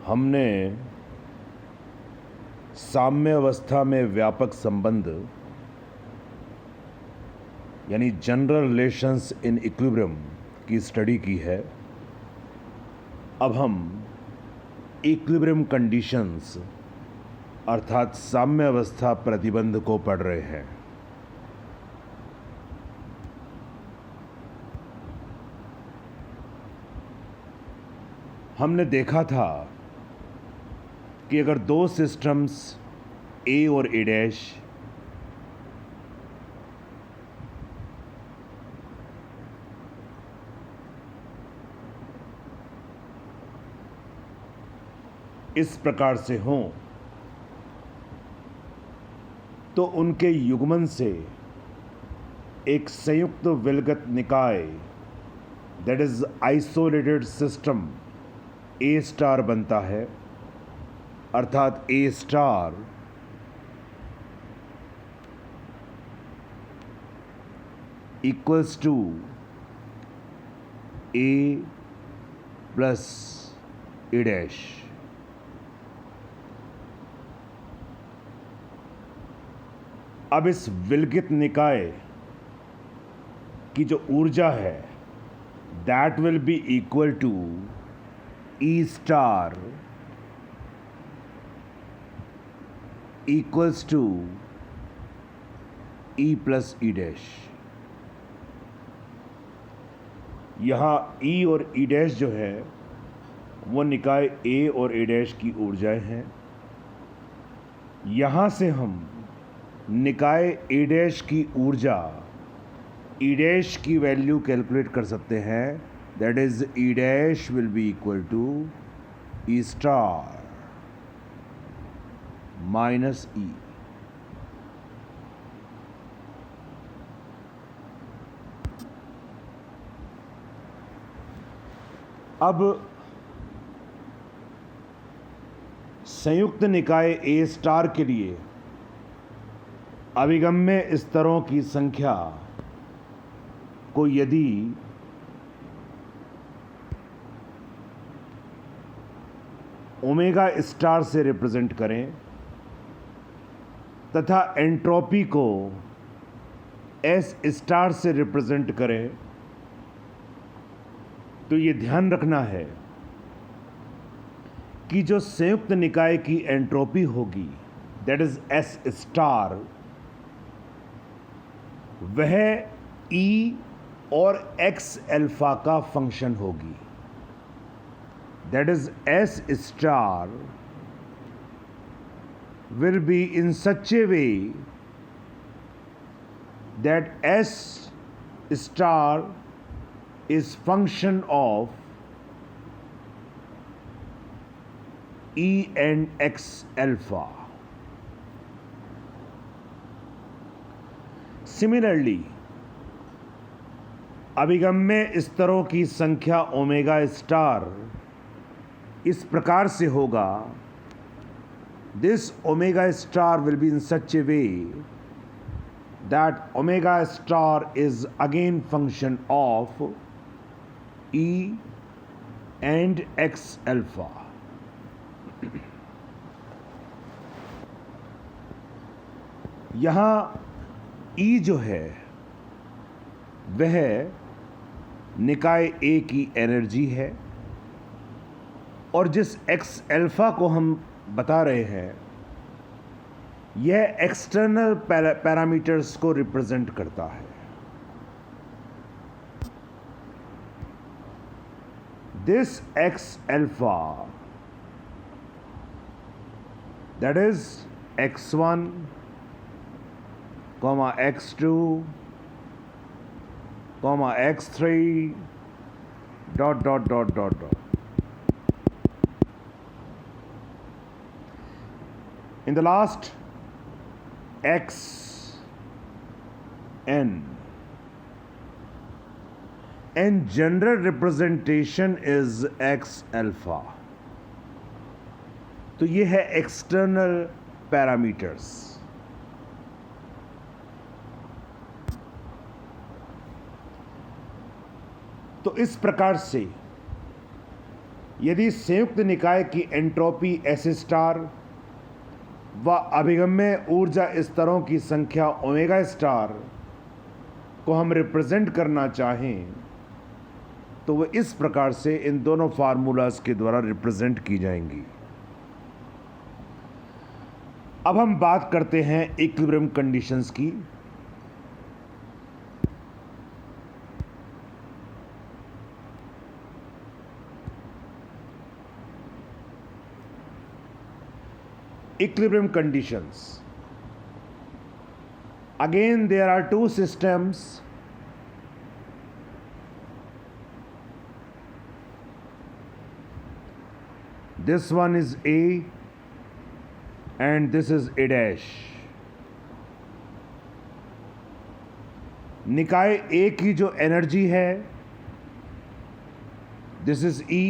हमने साम्य अवस्था में व्यापक संबंध यानी जनरल रिलेशंस इन इक्विलिब्रियम की स्टडी की है। अब हम इक्विलिब्रियम कंडीशंस अर्थात साम्य अवस्था प्रतिबंध को पढ़ रहे हैं। हमने देखा था कि अगर दो सिस्टम्स ए और ए डैश इस प्रकार से हों तो उनके युग्मन से एक संयुक्त विलगत निकाय that is isolated system a star बनता है, अर्थात a star equals to a plus a dash. अब इस विलगित निकाय की जो ऊर्जा है that will be equal to e star equals to e plus e dash. यहाँ ई और ई डैश जो है वो निकाय ए और ए डैश की ऊर्जाएं हैं। यहाँ से हम निकाय ए डैश की ऊर्जा ई डैश की वैल्यू कैलकुलेट कर सकते हैं। That is e dash will be equal to e star minus e. अब संयुक्त निकाय ए स्टार के लिए अभिगम्य स्तरों की संख्या को यदि ओमेगा स्टार से रिप्रेजेंट करें तथा एंट्रोपी को एस स्टार से रिप्रेजेंट करें तो ये ध्यान रखना है कि जो संयुक्त निकाय की एंट्रोपी होगी दैट इज एस स्टार वह ई और एक्स अल्फा का फंक्शन होगी। That is S star will be in such a way that S star is function of E and X alpha. Similarly, अभिगम्य स्तरों की संख्या ओमेगा स्टार इस प्रकार से होगा। This omega star will be in such a way that omega star is again function of E and X alpha. यहाँ E जो है वह निकाय A की एनर्जी है और जिस X अल्फा को हम बता रहे हैं यह एक्सटर्नल पैरामीटर्स को रिप्रेजेंट करता है। This x alpha that is x1, x2, x3 dot dot dot dot dot. In the last x n and general representation is x alpha. तो ये है एक्सटर्नल पैरामीटर्स। तो इस प्रकार से यदि संयुक्त निकाय की एंट्रोपी एस स्टार व अभिगम्य ऊर्जा स्तरों की संख्या ओमेगा स्टार को हम रिप्रेजेंट करना चाहें तो वो इस प्रकार से इन दोनों फार्मूलाज के द्वारा रिप्रेजेंट की जाएंगी। अब हम बात करते हैं इक्विलिब्रियम कंडीशंस की। Equilibrium conditions. Again, there are two systems. This one is A and this is A dash. निकाय A की जो एनर्जी है दिस इज E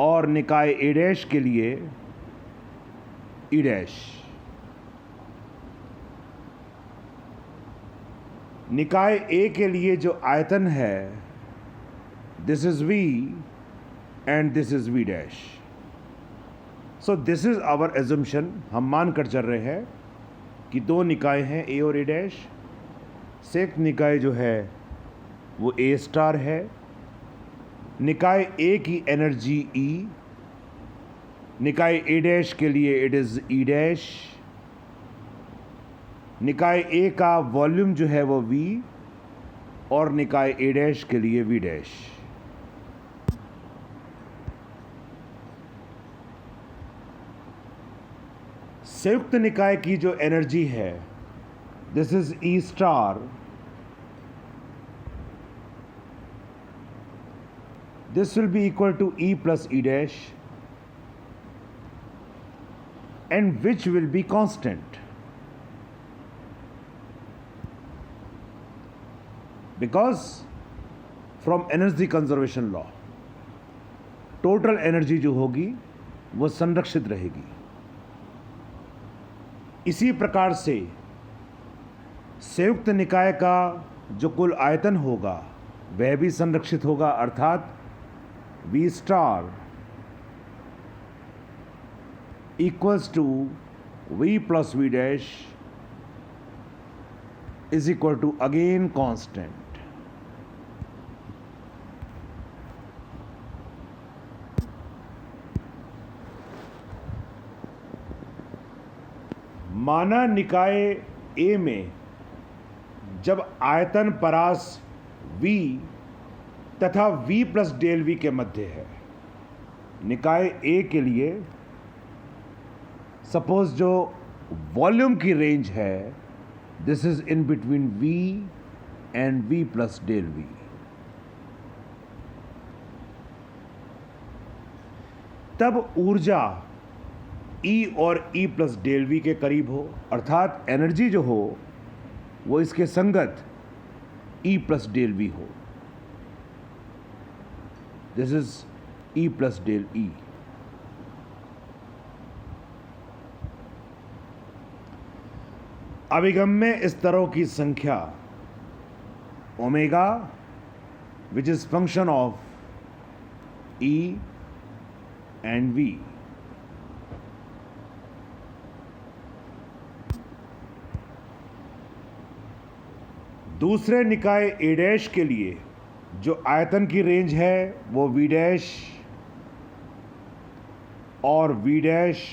और निकाय A डैश के लिए E डैश। निकाय A के लिए जो आयतन है this is V and this is V dash. So this is our assumption. हम मान कर चल रहे हैं कि दो निकाय हैं A और A डैश। संयुक्त निकाय जो है वो A स्टार है। निकाय A की एनर्जी E, निकाय A डैश के लिए इट इज़ E डैश। निकाय A का वॉल्यूम जो है वो V और निकाय A डैश के लिए V डैश। संयुक्त निकाय की जो एनर्जी है this is E star. This will be equal to E plus E dash and which will be constant because from energy conservation law total energy जो होगी वो संरक्षित रहेगी। इसी प्रकार से संयुक्त निकाय का जो कुल आयतन होगा वह भी संरक्षित होगा, अर्थात V star equals to V plus V dash is equal to again constant। माना निकाय A में जब आयतन परास V तथा V प्लस डेल V के मध्य है। निकाय A के लिए सपोज जो वॉल्यूम की रेंज है this is in between V and V plus del V। तब ऊर्जा E और E प्लस डेल V के करीब हो, अर्थात एनर्जी जो हो वो इसके संगत E प्लस डेल V हो। This is E plus del E। अभिगम्य स्तरों की संख्या omega which is function of E and V। दूसरे निकाय A डैश के लिए जो आयतन की रेंज है वो V डैश और V dash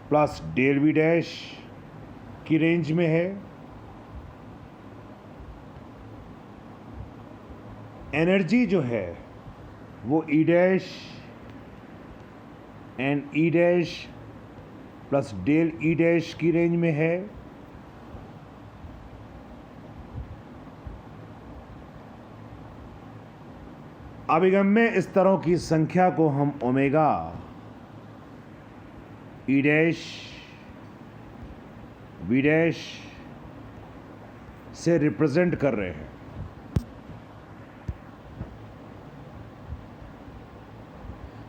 plus del V dash की रेंज में है। एनर्जी जो है वो E dash and E dash plus del E dash की रेंज में है। अभिगम्य स्तरों की संख्या को हम omega E dash V dash से रिप्रेजेंट कर रहे हैं।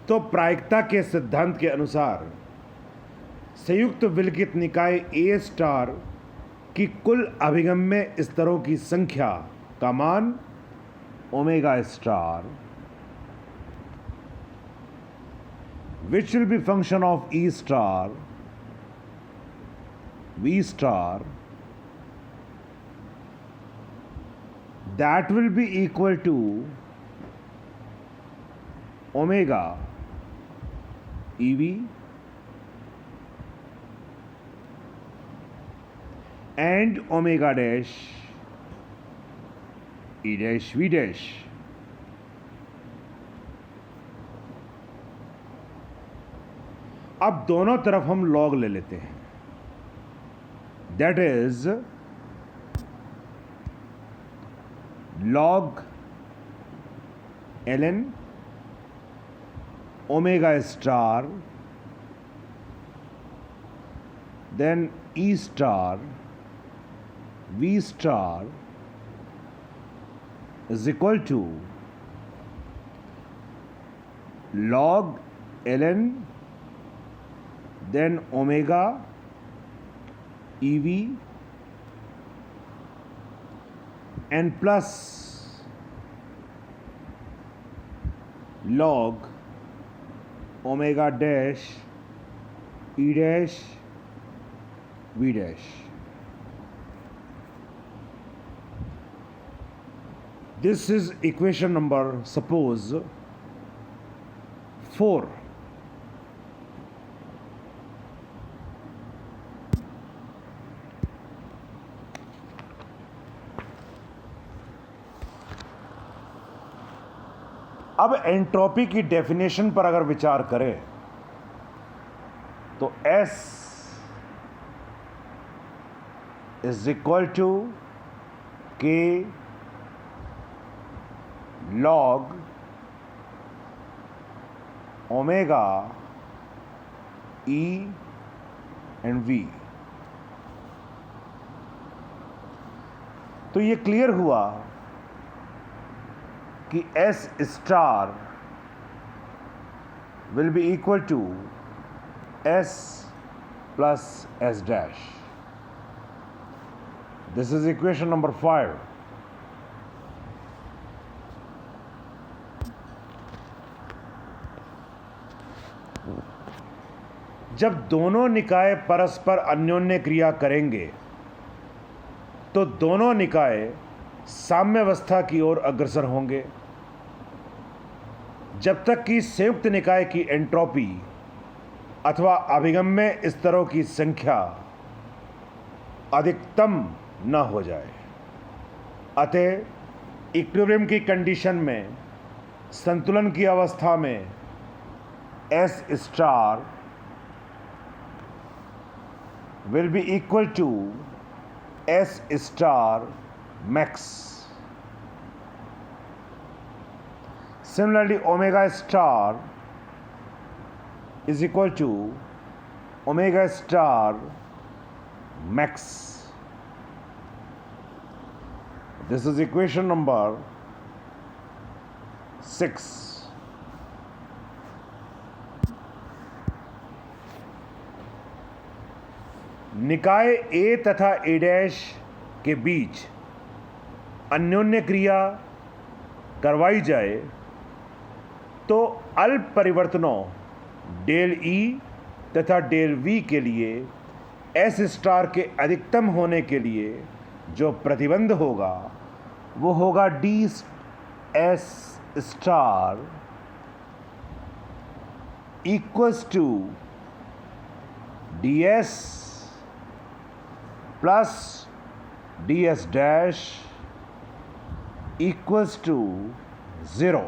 तो प्रायिकता के सिद्धांत के अनुसार संयुक्त विलगित निकाय A स्टार की कुल अभिगम्य स्तरों की संख्या का मान omega star which will be function of E star, V star, that will be equal to omega EV and omega dash E dash V dash. अब दोनों तरफ हम लॉग ले लेते हैं, that is log ln omega star, then E star V star is equal to log ln then omega EV and plus log omega dash E dash V dash. This is equation number, suppose, 4. अब entropy की definition पर अगर विचार करें तो S is equal to K log omega E and V. तो ये clear हुआ कि S star will be equal to S plus S dash. This is equation number 5. जब दोनों निकाय परस्पर अन्योन्य क्रिया करेंगे तो दोनों निकाय साम्यावस्था की ओर अग्रसर होंगे, जब तक कि संयुक्त निकाय की एंट्रोपी अथवा अभिगम्य स्तरों की संख्या अधिकतम न हो जाए. अतः इक्विलिब्रियम की कंडीशन में, संतुलन की अवस्था में, S star will be equal to S star max. Similarly, omega star is equal to omega star max. This is equation number 6. निकाय A तथा A डैश के बीच अन्योन्य क्रिया करवाई जाए तो अल्प परिवर्तनों डेल E तथा डेल V के लिए S स्टार के अधिकतम होने के लिए जो प्रतिबंध होगा वो होगा D S star equals to DS plus DS dash equals to 0.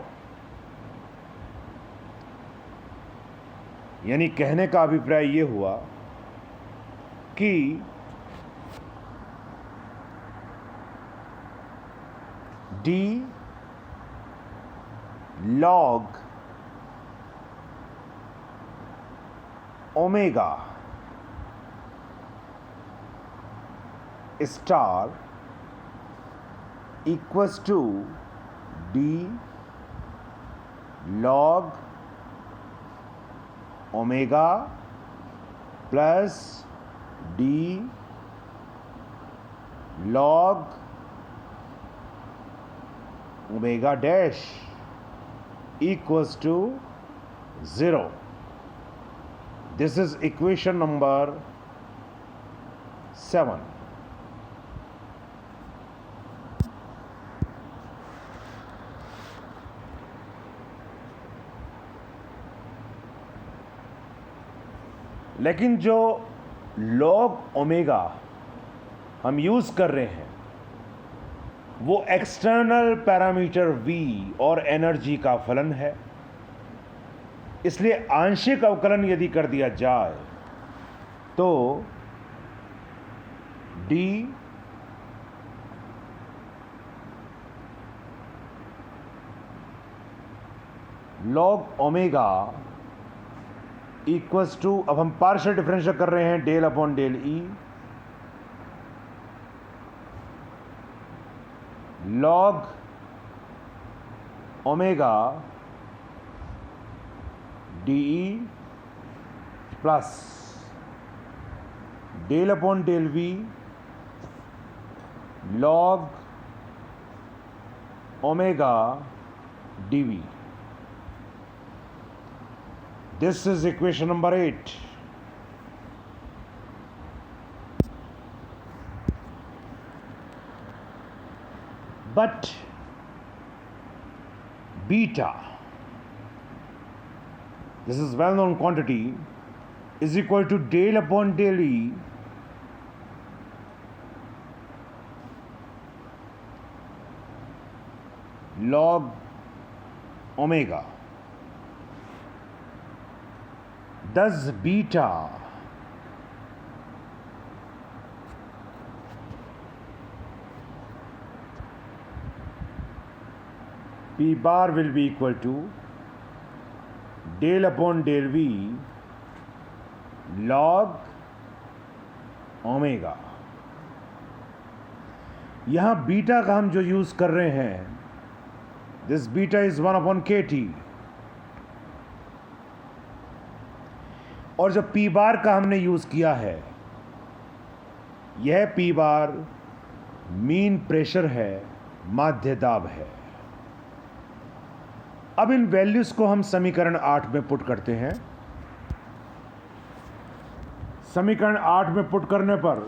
यानी कहने का अभिप्राय ये हुआ कि D log omega star equals to D log omega plus D log omega dash equals to 0. This is equation number 7. लेकिन जो log omega हम यूज कर रहे हैं वो एक्सटर्नल पैरामीटर v और एनर्जी का फलन है, इसलिए आंशिक अवकलन यदि कर दिया जाए तो d log omega equals to, अब हम पार्शियल डिफरेंशियल कर रहे हैं, del upon del E log omega D plus del upon del V log omega D V. This is equation number 8. But beta, this is well known quantity, is equal to del upon del E log omega. Thus beta P bar will be equal to del upon del V log omega. यहां beta का हम जो use कर रहे हैं, this beta is 1 upon के T, और जो पी बार का हमने यूज किया है, यह पी बार मीन प्रेशर है, माध्य दाब है. अब इन वैल्यूज को हम समीकरण 8 में पुट करते हैं. समीकरण 8 में पुट करने पर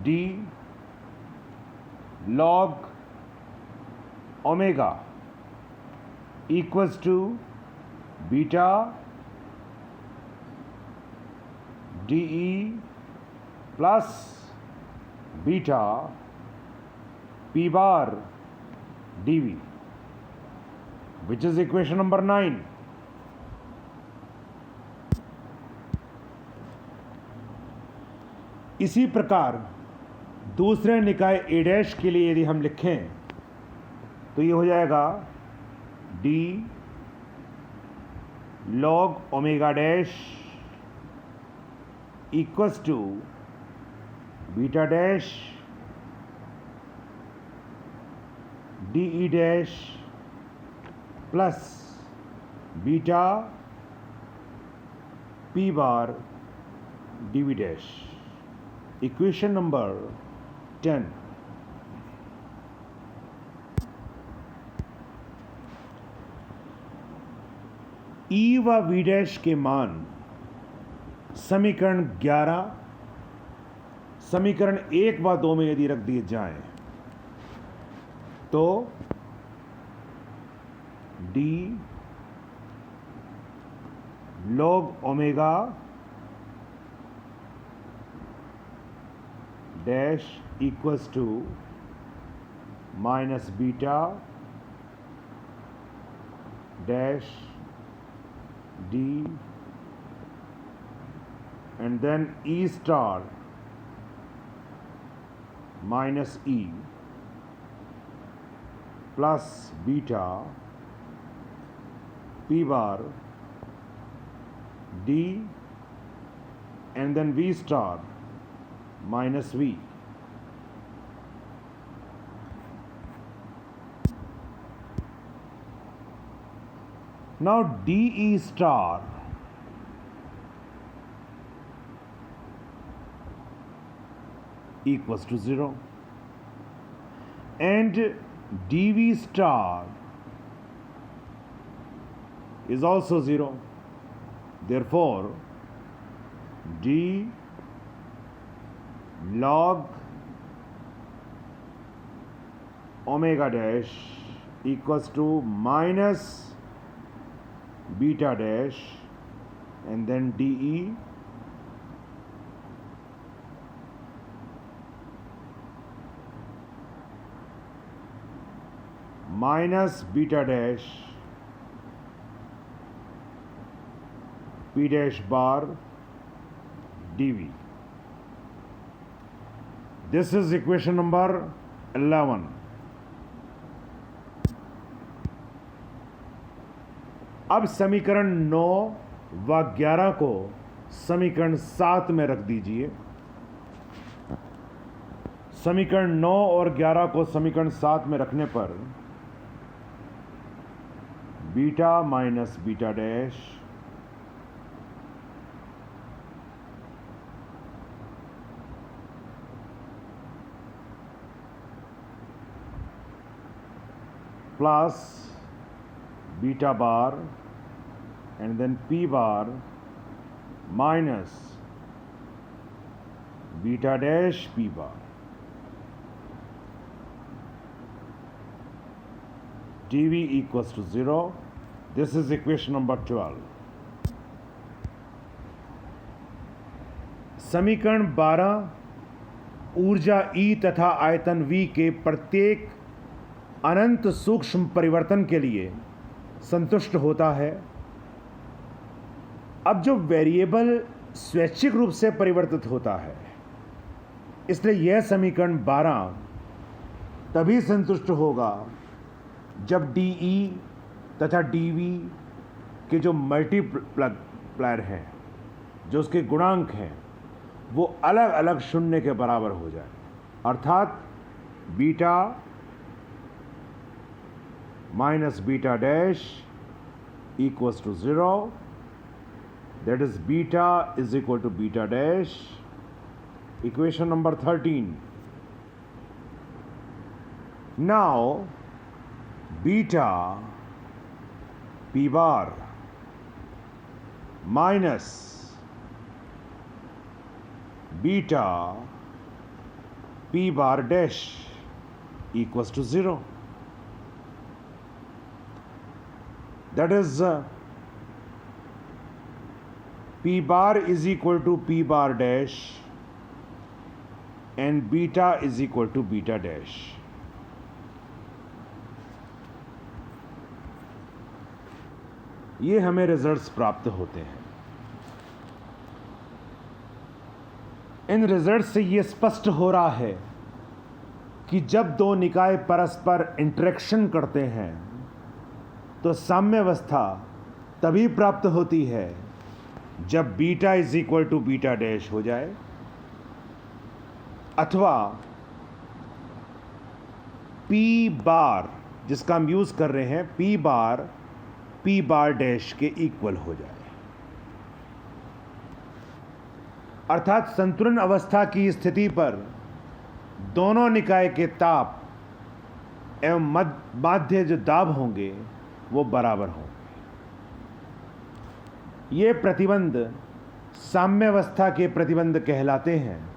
d log omega equals to beta D plus beta P bar D V, which is equation number 9. इसी प्रकार दूसरे निकाय ए डैश के लिए यदि हम लिखें तो ये हो जाएगा डी log omega dash equals to beta dash D E dash plus beta P bar D V dash. Equation number 10. E व वी डैश के मान समीकरण 11, समीकरण 1 व 2 में यदि रख दिए जाएं तो डी log omega dash equals to minus beta dash D and then E star minus E plus beta P bar D and then V star minus V. Now DE star equals to 0 and dV star is also 0. Therefore, d log omega dash equals to minus beta dash and then dE minus beta dash p dash bar dV. This is equation number 11. अब समीकरण 9 व 11 को समीकरण 7 में रख दीजिए। समीकरण 9 और 11 को समीकरण 7 में रखने पर beta minus beta dash plus beta bar and then p bar minus beta dash p bar dV equals to 0. This is equation number 12. समीकरण 12 ऊर्जा E तथा आयतन V के प्रत्येक अनंत सूक्ष्म परिवर्तन के लिए संतुष्ट होता है। अब जो वेरिएबल स्वैच्छिक रूप से परिवर्तित होता है, इसलिए यह समीकरण 12 तभी संतुष्ट होगा जब dE तथा dV के जो मल्टीप्लायर हैं, जो उसके गुणांक हैं, वो अलग अलग शून्य के बराबर हो जाए। अर्थात beta minus beta dash equals to 0, that is beta is equal to beta dash. Equation number 13. Now beta p bar minus beta p bar dash equals to 0. That is p bar is equal to p bar dash and beta is equal to beta dash. ये हमें results प्राप्त होते हैं। इन result से ये स्पष्ट हो रहा है कि जब दो निकाय परस्पर इंटरेक्शन करते हैं तो साम्यावस्था तभी प्राप्त होती है जब beta is equal to beta dash हो जाए अथवा पी बार, जिसका हम यूज कर रहे हैं, पी बार डैश के इक्वल हो जाए। अर्थात संतुलन अवस्था की स्थिति पर दोनों निकाय के ताप एवं माध्य जो दाब होंगे वो बराबर होंगे। ये प्रतिबंध साम्यावस्था के प्रतिबंध कहलाते हैं